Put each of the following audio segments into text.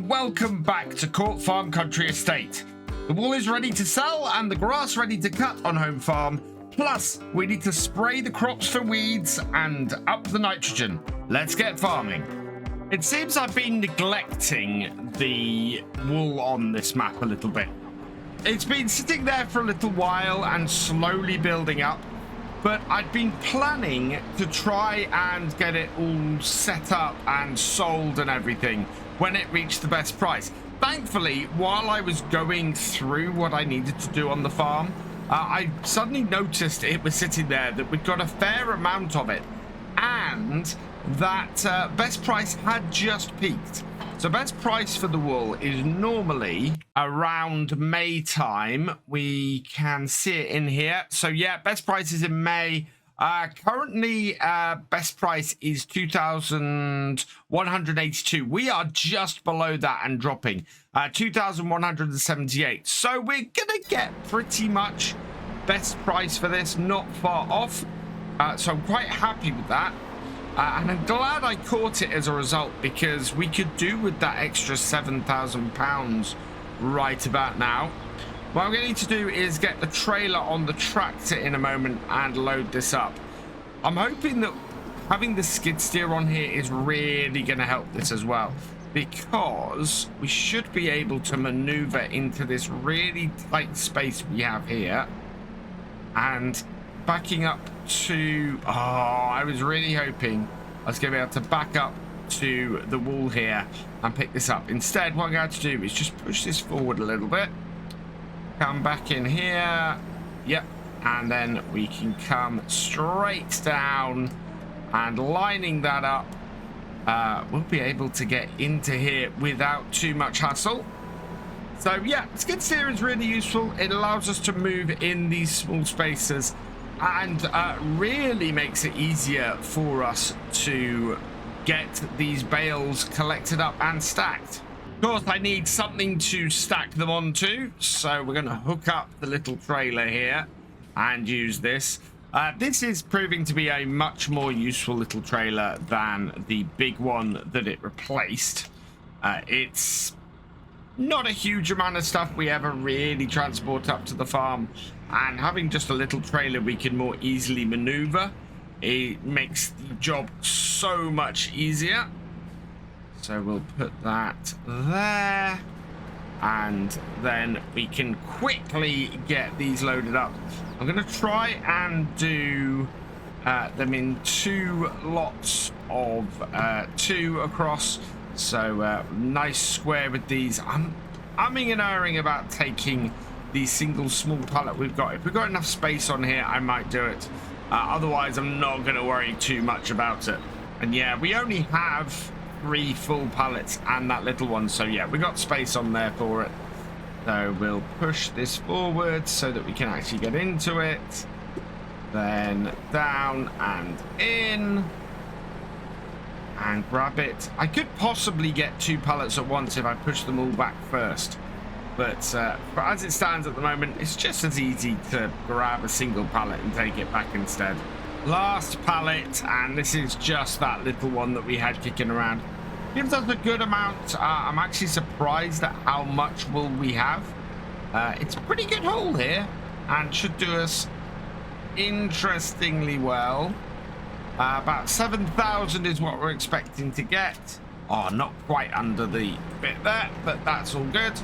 welcome back to Court Farm Country Estate. The wool is ready to sell and the grass ready to cut on home farm. Plus, we need to spray the crops for weeds and up the nitrogen. Let's get farming. It seems I've been neglecting the wool on this map a little bit. It's been sitting there for a little while and slowly building up, but I'd been planning to try and get it all set up and sold and everything when it reached the best price. Thankfully, while I was going through what I needed to do on the farm, I suddenly noticed it was sitting there that we'd got a fair amount of it and that best price had just peaked. So best price for the wool is normally around May time. We can see it in here. So yeah, best price is in May. Currently, best price is 2,182. We are just below that and dropping. 2,178. So we're gonna get pretty much best price for this, not far off. So I'm quite happy with that. And I'm glad I caught it as a result, because we could do with that extra £7,000 right about now. What I'm going to need to do is get the trailer on the tractor in a moment and load this up. I'm hoping that having the skid steer on here is really going to help this as well, because we should be able to maneuver into this really tight space we have here. And backing up to... oh, I was really hoping I was going to be able to back up to the wall here and pick this up. Instead, what I'm going to do is just push this forward a little bit. Come back in here. Yep. And then we can come straight down, and lining that up, we'll be able to get into here without too much hassle. So yeah, skid steer is really useful. It allows us to move in these small spaces and really makes it easier for us to get these bales collected up and stacked. Of course, I need something to stack them onto, so we're going to hook up the little trailer here and use this. This is proving to be a much more useful little trailer than the big one that it replaced. It's not a huge amount of stuff we ever really transport up to the farm, and having just a little trailer we can more easily maneuver. It makes the job so much easier. So we'll put that there, and then we can quickly get these loaded up. I'm going to try and do them in 2 lots of 2 across. So nice square with these. I'm umming and erring about taking the single small pallet we've got. If we've got enough space on here, I might do it. Otherwise, I'm not going to worry too much about it. And yeah, we only have 3 full pallets and that little one. So yeah, we got space on there for it. So we'll push this forward so that we can actually get into it. Then down and in. And grab it. I could possibly get 2 pallets at once if I push them all back first. But as it stands at the moment, it's just as easy to grab a single pallet and take it back instead. Last pallet, and this is just that little one that we had kicking around. Gives us a good amount. I'm actually surprised at how much wool we have. It's a pretty good haul here, and should do us interestingly well. About 7,000 is what we're expecting to get. Oh, not quite under the bit there, but that's all good.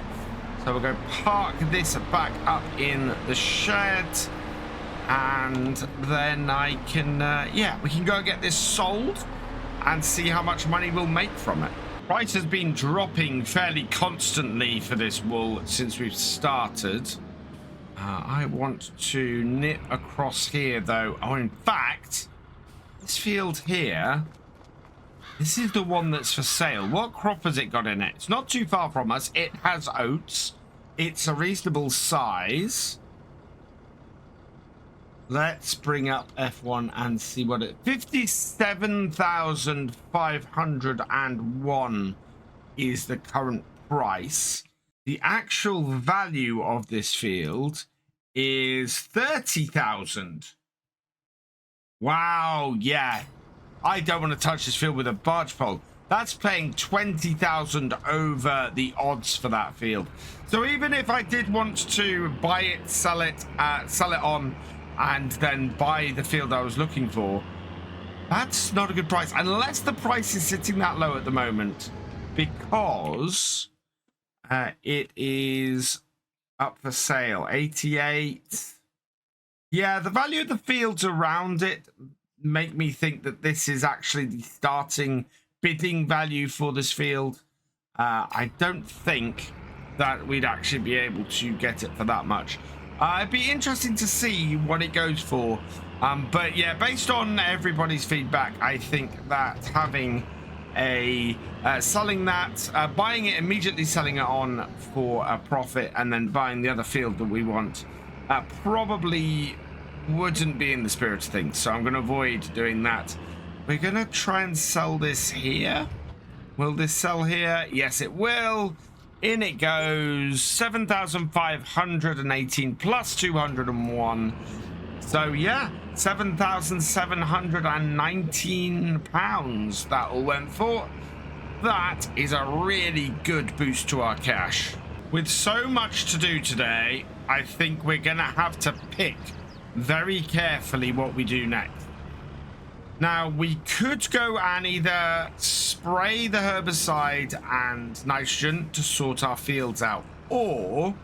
So we'll go park this back up in the shed, and then I can, yeah, we can go and get this sold and see how much money we'll make from it. Price has been dropping fairly constantly for this wool since we've started. I want to knit across here though. Oh, in fact, this field here, this is the one that's for sale. What crop has it got in it? It's not too far from us. It has oats. It's a reasonable size. Let's bring up F1 and see what it... 57,501 is the current price. The actual value of this field is 30,000. Wow, yeah. I don't want to touch this field with a barge pole. That's paying 20,000 over the odds for that field. So even if I did want to buy it, sell it on, and then buy the field I was looking for, that's not a good price, unless the price is sitting that low at the moment, because it is up for sale. 88. Yeah, the value of the fields around it make me think that this is actually the starting bidding value for this field. I don't think that we'd actually be able to get it for that much. It'd be interesting to see what it goes for. But yeah, based on everybody's feedback, I think that having a selling that, buying it immediately, selling it on for a profit, and then buying the other field that we want, probably wouldn't be in the spirit of things. So I'm going to avoid doing that. We're going to try and sell this here. Will this sell here? Yes, it will. In it goes. 7,518 plus 201. So yeah, 7,719 pounds that all went for. That is a really good boost to our cash. With so much to do today, I think we're going to have to pick very carefully what we do next. Now, we could go and either spray the herbicide and nitrogen to sort our fields out, or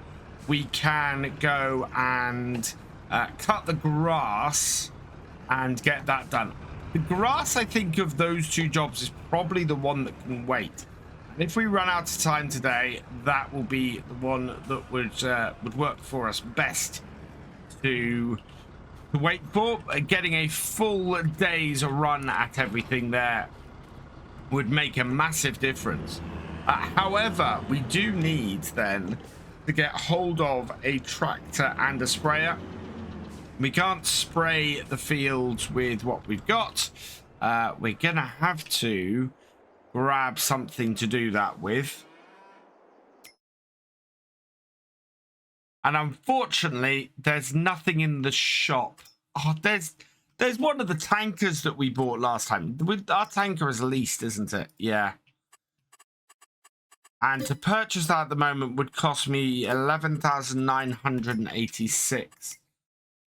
we can go and cut the grass and get that done. The grass, I think, of those two jobs is probably the one that can wait. And if we run out of time today, that will be the one that would work for us best to wait for. Getting a full day's run at everything there would make a massive difference. However, we do need then to get hold of a tractor and a sprayer. We can't spray the fields with what we've got. We're gonna have to grab something to do that with. And unfortunately, there's nothing in the shop. Oh, there's one of the tankers that we bought last time. Our tanker is leased, isn't it? Yeah. And to purchase that at the moment would cost me 11,986.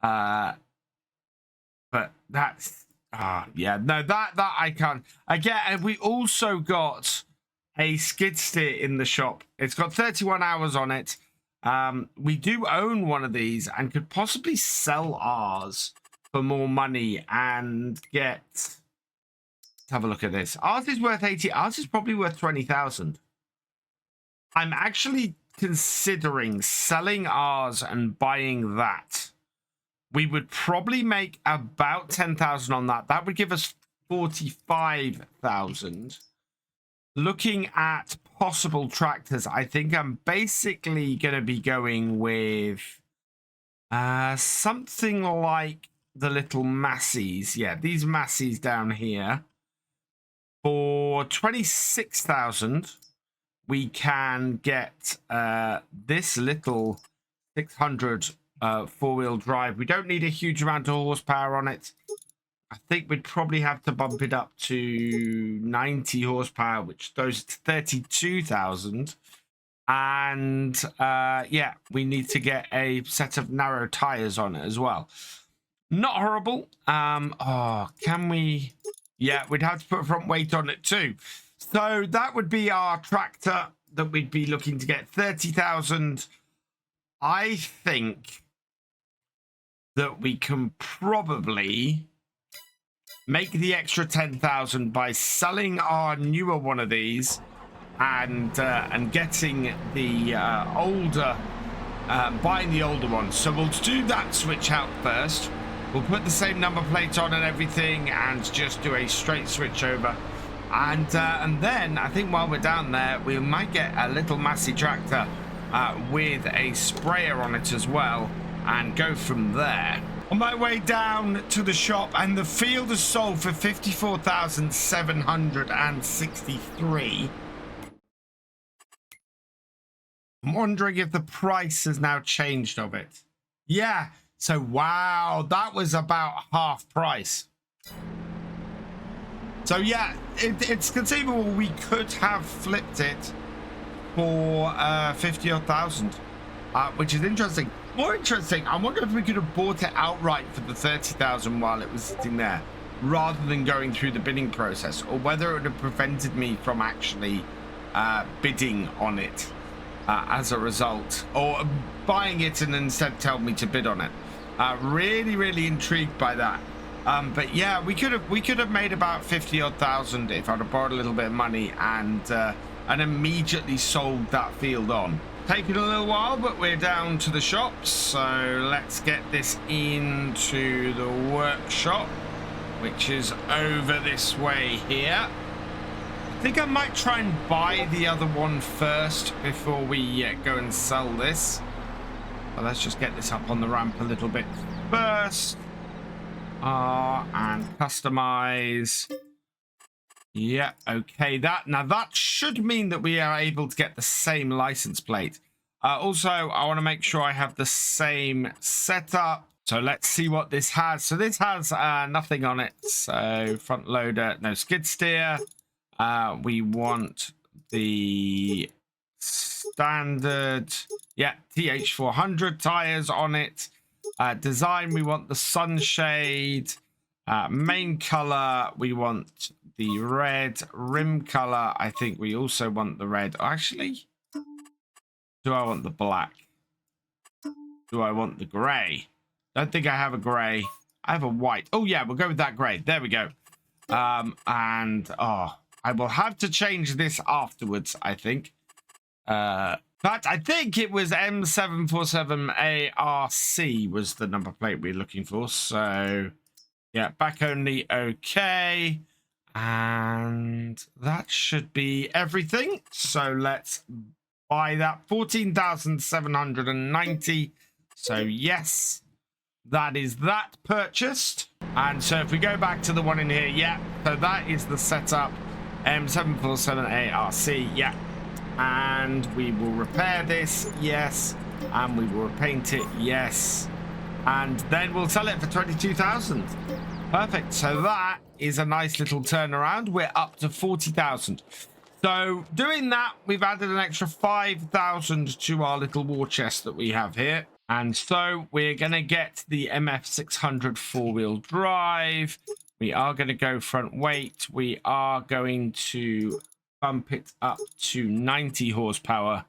But that's yeah, no, that I can't. Again, and we also got a skid steer in the shop. It's got 31 hours on it. We do own one of these and could possibly sell ours for more money and get. Let's have a look at this. Ours is worth 80. Ours is probably worth 20,000. I'm actually considering selling ours and buying that. We would probably make about 10,000 on that. That would give us 45,000. Looking at possible tractors, I think I'm basically going to be going with something like the little Massies. Yeah, these Massies down here. For 26,000, we can get this little 600 four-wheel drive. We don't need a huge amount of horsepower on it. I think we'd probably have to bump it up to 90 horsepower, which goes to 32,000. And yeah, we need to get a set of narrow tires on it as well. Not horrible. Oh, can we? Yeah, we'd have to put front weight on it too. So that would be our tractor that we'd be looking to get 30,000. I think that we can probably make the extra 10,000 by selling our newer one of these and getting the older, buying the older one. So we'll do that switch out first. We'll put the same number plate on and everything and just do a straight switch over. And then I think while we're down there, we might get a little Massey tractor with a sprayer on it as well and go from there. On my way down to the shop, and the field is sold for 54,763. I'm wondering if the price has now changed of it. Yeah, so wow, that was about half price. So yeah, it's conceivable we could have flipped it for 50 odd thousand, which is interesting. More interesting, I wonder if we could have bought it outright for the 30,000 while it was sitting there, rather than going through the bidding process, or whether it would have prevented me from actually bidding on it as a result, or buying it and instead tell me to bid on it. Really intrigued by that. But yeah, we could have made about 50 odd thousand if I'd have borrowed a little bit of money and immediately sold that field on. Taking a little while, but we're down to the shops, so let's get this into the workshop, which is over this way here. I think I might try and buy the other one first before we go and sell this. But let's just get this up on the ramp a little bit first. And customize. Yeah, okay. Now that should mean that we are able to get the same license plate. Also, I want to make sure I have the same setup. So let's see what this has. So this has nothing on it. So front loader, no skid steer. We want the standard, yeah, TH400 tires on it. Design, we want the sunshade. Main color, we want the red. Rim color, I think we also want the red. Actually, do I want the black? Do I want the gray? Don't think I have a gray. I have a white. Oh yeah, we'll go with that gray. There we go. And I will have to change this afterwards, I think. But I think it was M747ARC was the number plate we're looking for. So yeah, back only, okay. And that should be everything. So let's buy that. 14,790. So yes, that is that purchased. And so if we go back to the one in here, yeah, so that is the setup. M747ARC, yeah. And we will repair this, yes. And we will repaint it, yes. And then we'll sell it for 22,000. Perfect. So that is a nice little turnaround. We're up to 40,000. So doing that, we've added an extra 5,000 to our little war chest that we have here. And so we're going to get the MF600 four-wheel drive. We are going to go front weight. We are going to bump it up to 90 horsepower.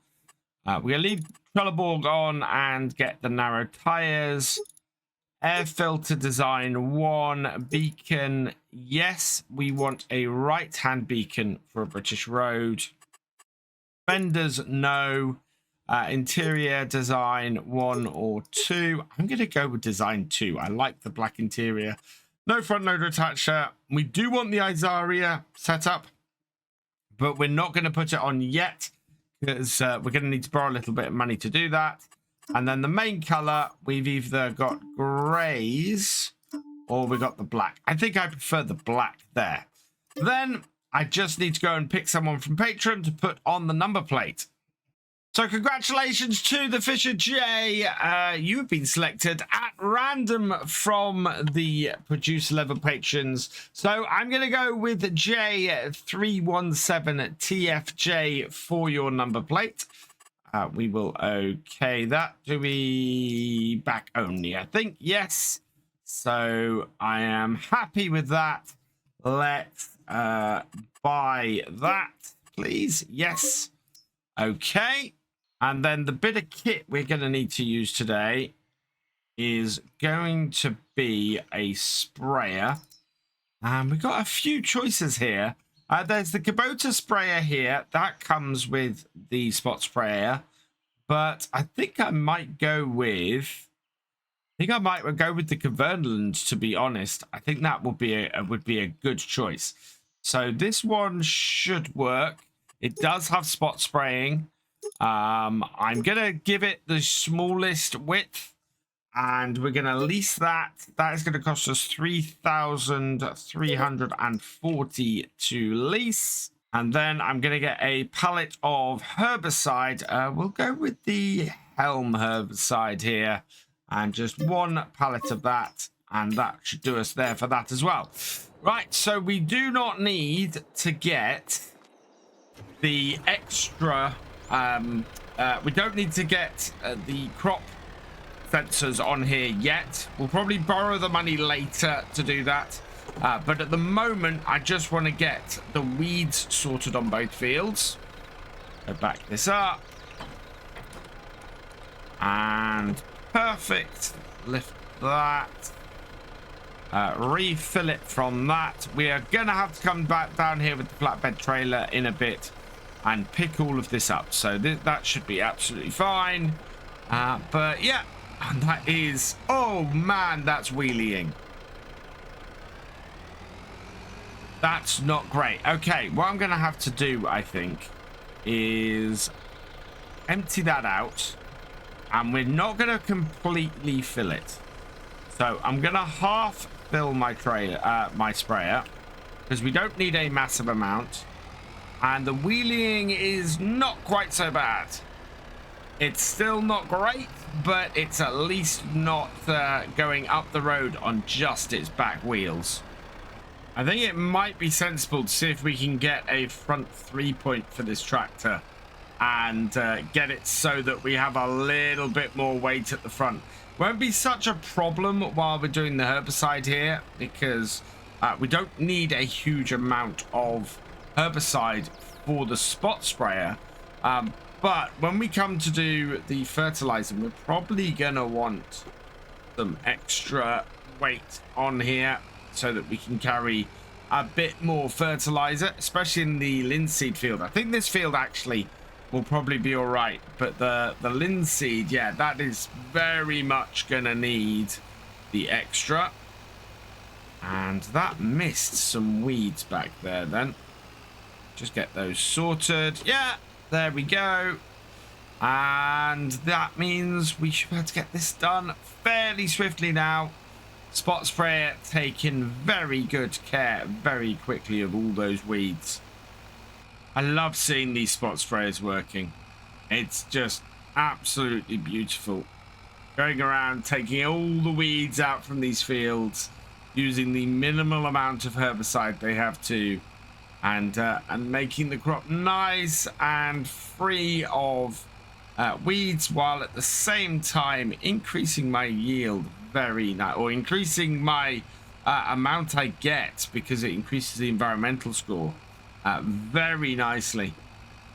We're going to leave Trelleborg on and get the narrow tires. Air filter design 1. Beacon, yes, we want a right-hand beacon for a British road. Fenders, no. Interior design 1 or 2. I'm going to go with design 2. I like the black interior. No front loader attacher. We do want the Isaria setup, but we're not going to put it on yet because we're going to need to borrow a little bit of money to do that. And then the main color, we've either got grays or we got the black. I think I prefer the black there. Then I just need to go and pick someone from Patron to put on the number plate. So congratulations to Thefisherj. You have been selected at random from the producer level patrons. So I'm going to go with J317TFJ for your number plate. We will okay that. Do we back only? I think yes. So I am happy with that. Let's buy that, please. Yes. Okay. And then the bit of kit we're going to need to use today is going to be a sprayer. And we've got a few choices here. There's the Kubota sprayer here. That comes with the spot sprayer. But I think I might go with... the Converland, to be honest. I think that would be a good choice. So this one should work. It does have spot spraying. I'm going to give it the smallest width. And we're going to lease that. That is going to cost us 3,340 to lease. And then I'm going to get a pallet of herbicide. We'll go with the Helm herbicide here. And just one pallet of that. And that should do us there for that as well. Right, so we do not need to get the extra... we don't need to get the crop sensors on here yet. We'll probably borrow the money later to do that. But at the moment, I just want to get the weeds sorted on both fields. So back this up. And perfect. Lift that. Refill it from that. We are going to have to come back down here with the flatbed trailer in a bit and pick all of this up. So that should be absolutely fine. But yeah, and that is... Oh, man, that's wheeling. That's not great. Okay, what I'm going to have to do, I think, is empty that out. And we're not going to completely fill it. So I'm going to half fill my my sprayer, because we don't need a massive amount. And the wheeling is not quite so bad. It's still not great, but it's at least not going up the road on just its back wheels. I think it might be sensible to see if we can get a front 3-point for this tractor and get it so that we have a little bit more weight at the front. Won't be such a problem while we're doing the herbicide here, because we don't need a huge amount of herbicide for the spot sprayer. But when we come to do the fertilizer, we're probably gonna want some extra weight on here so that we can carry a bit more fertilizer, especially in the linseed field. I think this field actually will probably be all right, but the linseed, yeah, that is very much gonna need the extra. And that missed some weeds back there then. Just get those sorted. Yeah, there we go. And that means we should be able to get this done fairly swiftly now. Spot sprayer taking very good care very quickly of all those weeds. I love seeing these spot sprayers working. It's just absolutely beautiful. Going around taking all the weeds out from these fields, using the minimal amount of herbicide they have to, and making the crop nice and free of weeds, while at the same time increasing my yield or increasing my amount I get, because it increases the environmental score very nicely.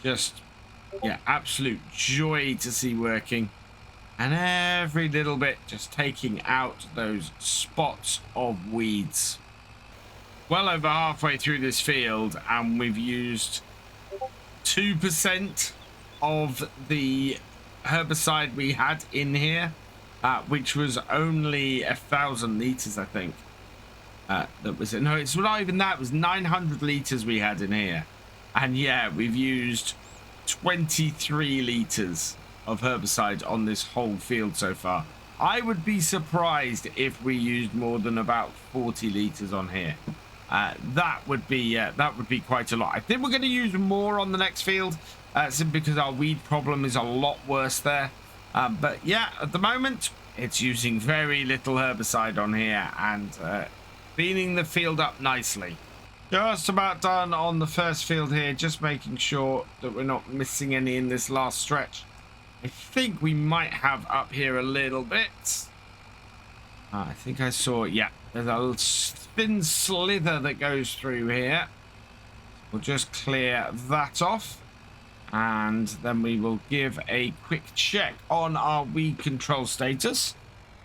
Just, yeah, absolute joy to see working. And every little bit just taking out those spots of weeds. Well over halfway through this field, and we've used 2% of the herbicide we had in here, which was only 1,000 liters, I think. That was it. No, it's not even that. It was 900 liters we had in here, and yeah, we've used 23 liters of herbicide on this whole field so far. I would be surprised if we used more than about 40 liters on here. That would be quite a lot. I think we're going to use more on the next field, simply because our weed problem is a lot worse there. But yeah, at the moment it's using very little herbicide on here and cleaning the field up nicely. Just about done on the first field here, just making sure that we're not missing any in this last stretch. I think we might have up here a little bit. I think I saw, yeah, there's a thin slither that goes through here. We'll just clear that off, and then we will give a quick check on our weed control status.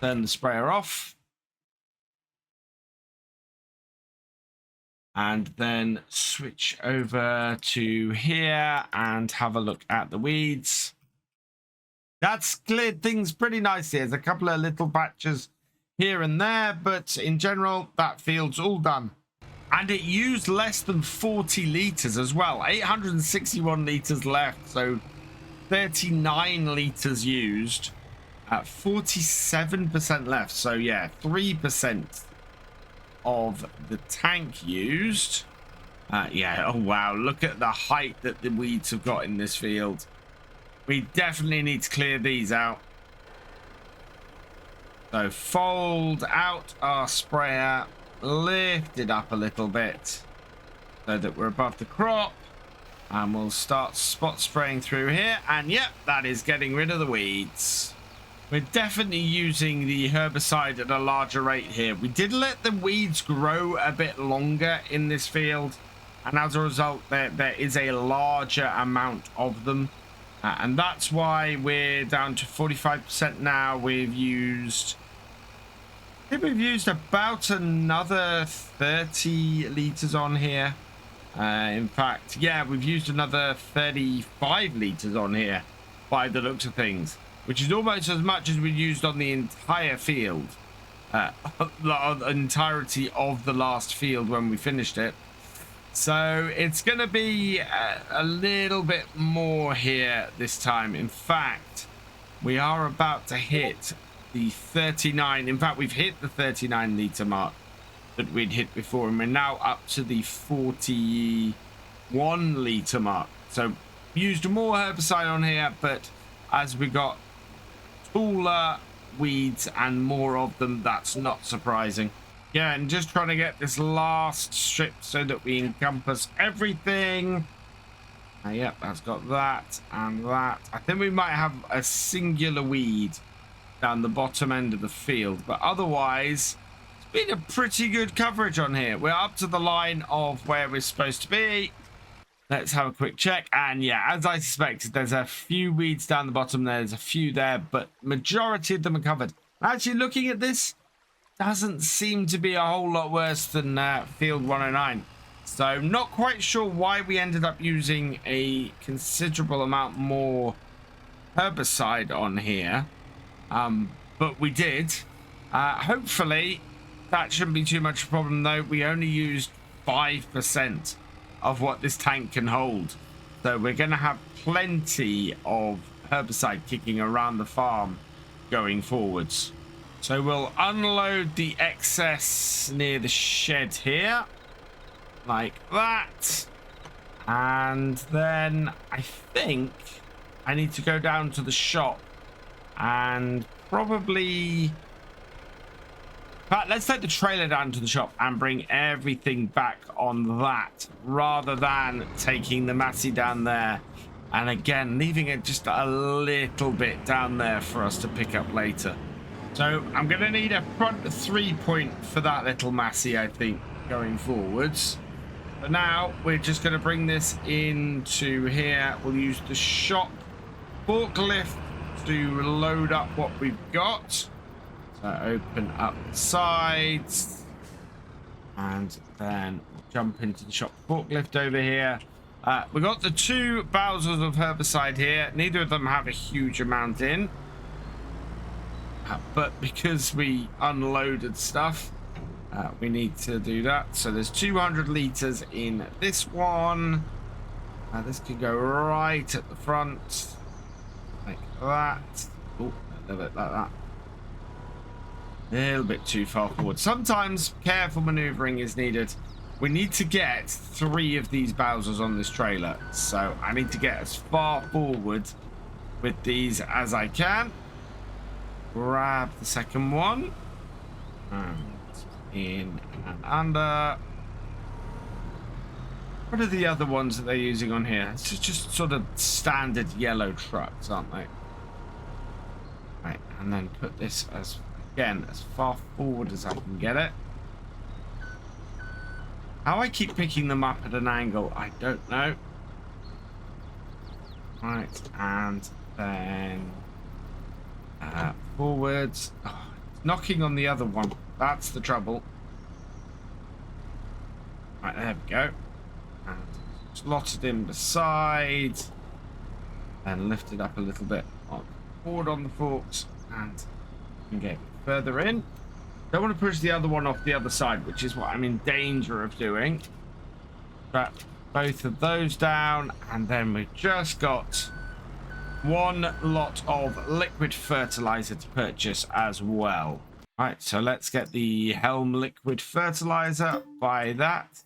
Turn the sprayer off. And then switch over to here and have a look at the weeds. That's cleared things pretty nicely. There's a couple of little patches here and there, but in general, that field's all done. And it used less than 40 liters as well. 861 liters left, so 39 liters used. 47% left, so yeah, 3% of the tank used. Yeah, oh wow, look at the height that the weeds have got in this field. We definitely need to clear these out. So fold out our sprayer, lift it up a little bit so that we're above the crop. And we'll start spot spraying through here. And yep, that is getting rid of the weeds. We're definitely using the herbicide at a larger rate here. We did let the weeds grow a bit longer in this field. And as a result, there is a larger amount of them. And that's why we're down to 45% now. We've used... I think we've used about another 30 litres on here. In fact, yeah, we've used another 35 litres on here by the looks of things, which is almost as much as we used on the entire field, the entirety of the last field when we finished it. So it's going to be a little bit more here this time. In fact, we are about to hit the 39. In fact, we've hit the 39 litre mark that we'd hit before, and we're now up to the 41 litre mark. So used more herbicide on here, but as we got taller weeds and more of them, that's not surprising. Yeah, and just trying to get this last strip so that we encompass everything. Yep, that's got that and that. I think we might have a singular weed down the bottom end of the field, but otherwise been a pretty good coverage on here. We're up to the line of where we're supposed to be. Let's have a quick check. And yeah, as I suspected, there's a few weeds down the bottom. There's a few there, but majority of them are covered. Actually, looking at this, doesn't seem to be a whole lot worse than field 109. So not quite sure why we ended up using a considerable amount more herbicide on here. But we did. Hopefully that shouldn't be too much of a problem, though. We only used 5% of what this tank can hold. So we're going to have plenty of herbicide kicking around the farm going forwards. So we'll unload the excess near the shed here. Like that. And then I think I need to go down to the shop and probably... But let's take the trailer down to the shop and bring everything back on that rather than taking the Massey down there and again leaving it just a little bit down there for us to pick up later. So I'm going to need a front 3-point for that little Massey, I think, going forwards. But now we're just going to bring this into here. We'll use the shop forklift to load up what we've got. So open up the sides and then jump into the shop forklift over here. We got the 2 Bowsers of herbicide here. Neither of them have a huge amount in, but because we unloaded stuff, we need to do that. So there's 200 liters in this one. This could go right at the front like that. Oh, a little bit like that. A little bit too far forward. Sometimes careful maneuvering is needed. We need to get 3 of these Bowsers on this trailer. So I need to get as far forward with these as I can. Grab the second one. And in and under. What are the other ones that they're using on here? It's just sort of standard yellow trucks, aren't they? Right, and then put this as... again, as far forward as I can get it. How I keep picking them up at an angle, I don't know. Right, and then forwards. Oh, it's knocking on the other one. That's the trouble. Right, there we go. And slotted in beside. And lift it up a little bit forward on the forks and get further in. Don't want to push the other one off the other side, which is what I'm in danger of doing. But both of those down, and then we've just got 1 lot of liquid fertilizer to purchase as well. Right, so let's get the Helm liquid fertilizer. Buy that.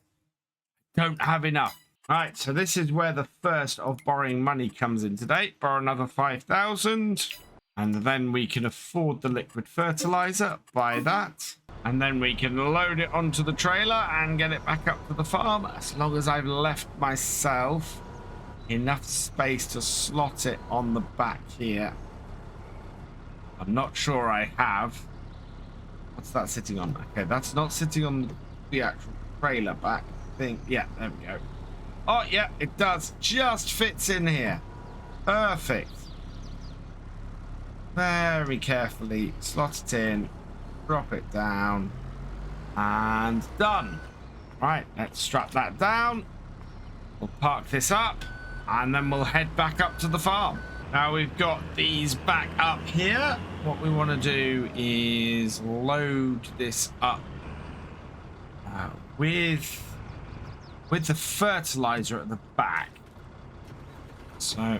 Don't have enough. Right, so this is where the first of borrowing money comes in today. Borrow another 5,000. And then we can afford the liquid fertilizer, buy that. And then we can load it onto the trailer and get it back up to the farm, as long as I've left myself enough space to slot it on the back here. I'm not sure I have. What's that sitting on? Okay, that's not sitting on the actual trailer back thing. Yeah, there we go. Oh, yeah, it does. Just fits in here. Perfect. Very carefully slot it in, drop it down, and done. Right, let's strap that down. We'll park this up, and then we'll head back up to the farm. Now we've got these back up here. What we want to do is load this up with the fertilizer at the back. So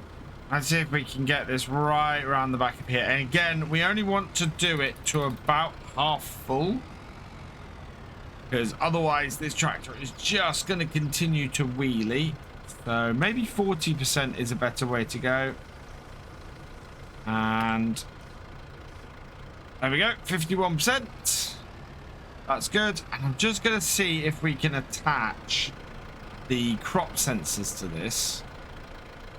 let's see if we can get this right around the back of here. And again, we only want to do it to about half full, because otherwise this tractor is just going to continue to wheelie. So maybe 40% is a better way to go. And there we go, 51%. That's good. And I'm just going to see if we can attach the crop sensors to this.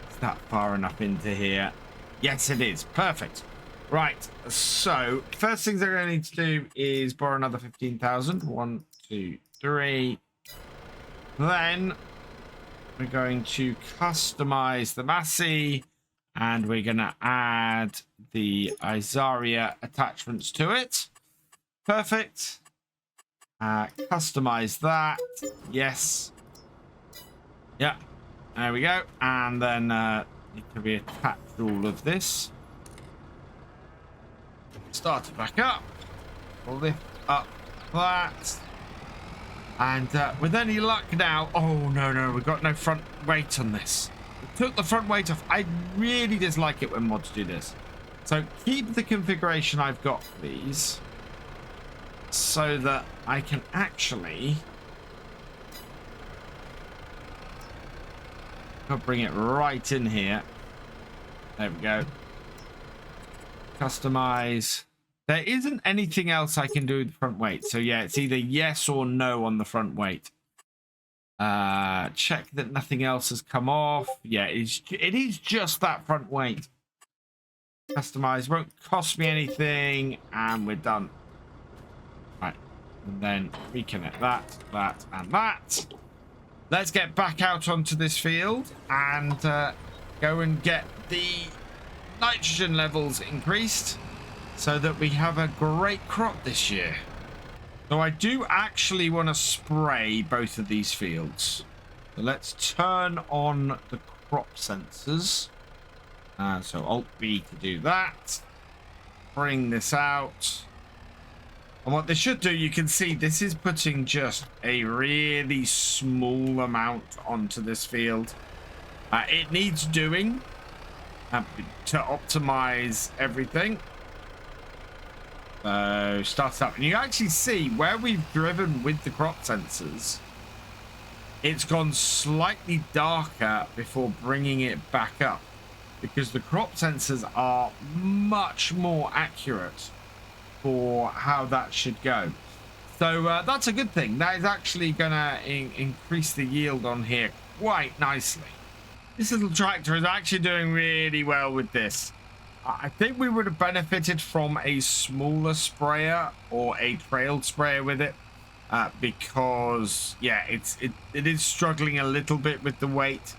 Is that far enough into here? Yes, it is. Perfect. Right. So first things I'm going to need to do is borrow another 15,000. 1, 2, 3. Then we're going to customize the Massey, and we're going to add the Isaria attachments to it. Perfect. Customize that. Yes. Yeah. There we go. And then need to reattach all of this. Start it back up. Lift up that. And with any luck now... Oh, no. We've got no front weight on this. We took the front weight off. I really dislike it when mods do this. So keep the configuration I've got, please, so that I can actually... I'll bring it right in here. There we go. Customize. There isn't anything else I can do with the front weight. So yeah, it's either yes or no on the front weight. Check that nothing else has come off. Yeah, it is just that front weight. Customize. Won't cost me anything. And we're done. Right. And then reconnect that, and that. Let's get back out onto this field and go and get the nitrogen levels increased so that we have a great crop this year. So I do actually want to spray both of these fields. So let's turn on the crop sensors. So Alt-B to do that. Bring this out. And what this should do, you can see this is putting just a really small amount onto this field. It needs doing to optimize everything. So start it up, and you actually see where we've driven with the crop sensors, it's gone slightly darker before bringing it back up, because the crop sensors are much more accurate for how that should go. So that's a good thing. That is actually gonna increase the yield on here quite nicely. This little tractor is actually doing really well with this. I think we would have benefited from a smaller sprayer or a trailed sprayer with it, because yeah, it is struggling a little bit with the weight.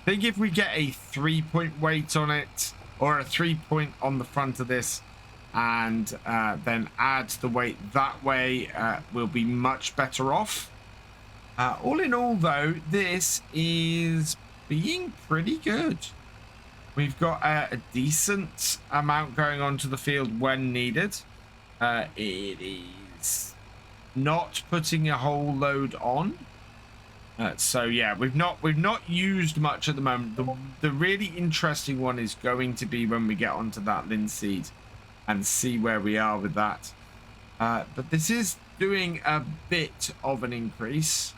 I think if we get a 3-point weight on it, or a 3-point on the front of this, and then add the weight that way, we'll be much better off. All in all, though, this is being pretty good. We've got a decent amount going onto the field when needed. It is not putting a whole load on. So yeah, we've not used much at the moment. The really interesting one is going to be when we get onto that linseed and see where we are with that. But this is doing a bit of an increase.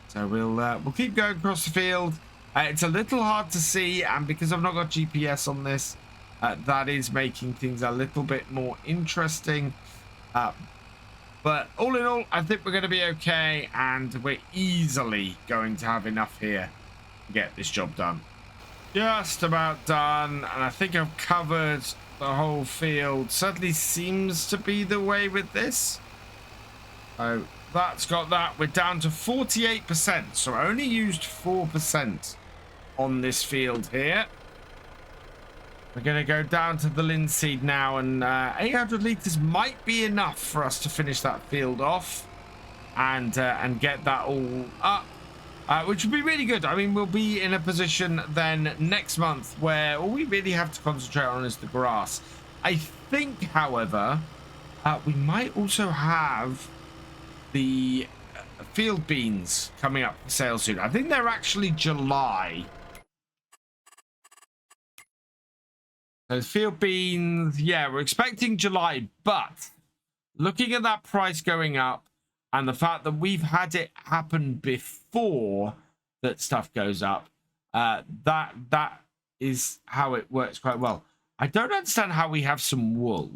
So we'll keep going across the field. It's a little hard to see, and because I've not got GPS on this, That is making things a little bit more interesting. But all in all, I think we're going to be okay, and we're easily going to have enough here to get this job done. Just about done, and I think I've covered the whole field. Certainly seems to be the way with this. So that's got that. We're down to 48%, so I only used 4% on this field here. We're going to go down to the linseed now, and 800 litres might be enough for us to finish that field off and get that all up, which would be really good. I mean, we'll be in a position then next month where all we really have to concentrate on is the grass. I think, however, we might also have the field beans coming up for sale soon. I think they're actually July. So field beans, yeah, we're expecting July, but looking at that price going up and the fact that we've had it happen before that stuff goes up, that is how it works quite well. I don't understand how we have some wool,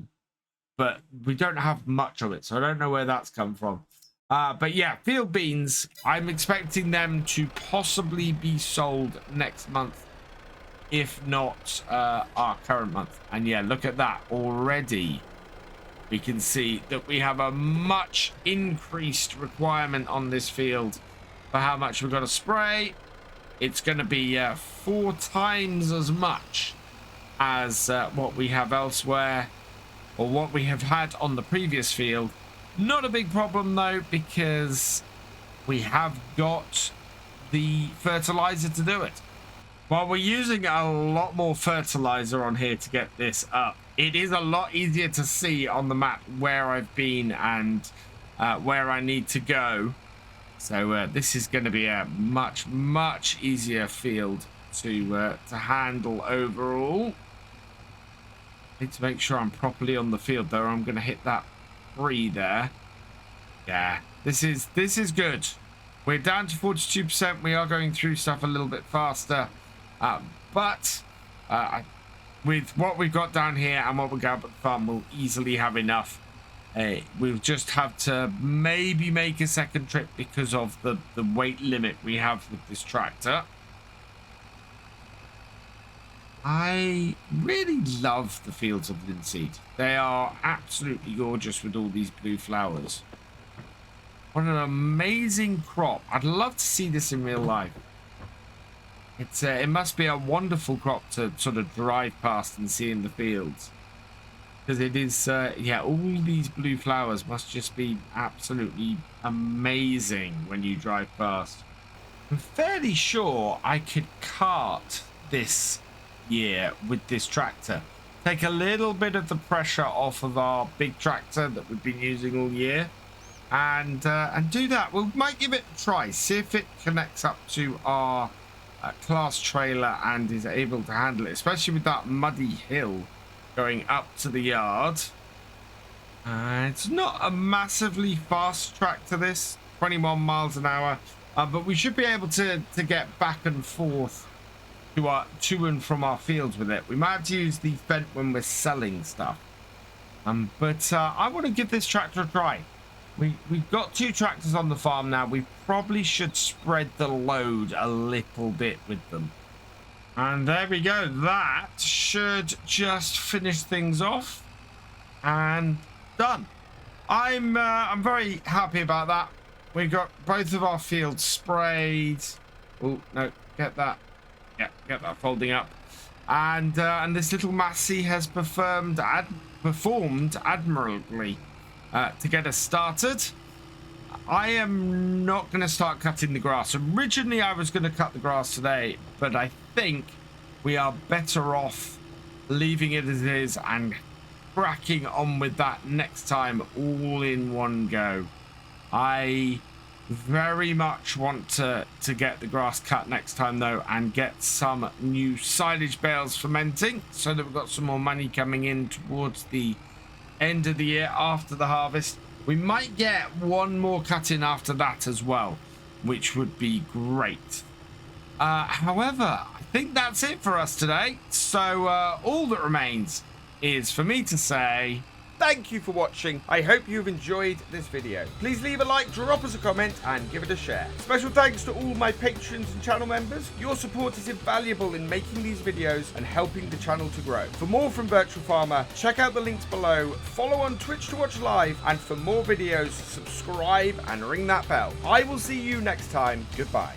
but we don't have much of it, so I don't know where that's come from. But yeah, field beans, I'm expecting them to possibly be sold next month, if not our current month. And yeah, look at that already. We can see that we have a much increased requirement on this field for how much we've got to spray. It's going to be 4 times as much as what we have elsewhere, or what we have had on the previous field. Not a big problem though, because we have got the fertilizer to do it. While we're using a lot more fertilizer on here to get this up, it is a lot easier to see on the map where I've been and where I need to go. So this is going to be a much easier field to handle overall. Need to make sure I'm properly on the field though. I'm going to hit that 3 there. Yeah, this is good. We're down to 42%. We are going through stuff a little bit faster. But with what we've got down here and what we got at the farm, we'll easily have enough. We'll just have to maybe make a second trip because of the weight limit we have with this tractor. I really love the fields of linseed. They are absolutely gorgeous with all these blue flowers. What an amazing crop. I'd love to see this in real life. It must be a wonderful crop to sort of drive past and see in the fields. Because it is, yeah, all these blue flowers must just be absolutely amazing when you drive past. I'm fairly sure I could cart this year with this tractor. Take a little bit of the pressure off of our big tractor that we've been using all year. And do that. We might give it a try. See if it connects up to our class trailer and is able to handle it, especially with that muddy hill going up to the yard. It's not a massively fast tractor, this 21 miles an hour, but we should be able to get back and forth to and from our fields with it. We might have to use the vent when we're selling stuff, but I want to give this tractor a try. We've got 2 tractors on the farm now. We probably should spread the load a little bit with them. And there we go. That should just finish things off. And done. I'm very happy about that. We've got both of our fields sprayed. Oh, no. Get that. Yeah, get that folding up. And this little Massey has performed admirably. To get us started. I am not going to start cutting the grass. Originally, I was going to cut the grass today, but I think we are better off leaving it as it is and cracking on with that next time all in one go. I very much want to get the grass cut next time, though, and get some new silage bales fermenting so that we've got some more money coming in towards the end of the year after the harvest. We might get one more cut in after that as well, which would be great. However, I think that's it for us today. So all that remains is for me to say thank you for watching. I hope you've enjoyed this video. Please leave a like, drop us a comment, and give it a share. Special thanks to all my patrons and channel members. Your support is invaluable in making these videos and helping the channel to grow. For more from Virtual Farmer, check out the links below, follow on Twitch to watch live, and for more videos, subscribe and ring that bell. I will see you next time. Goodbye.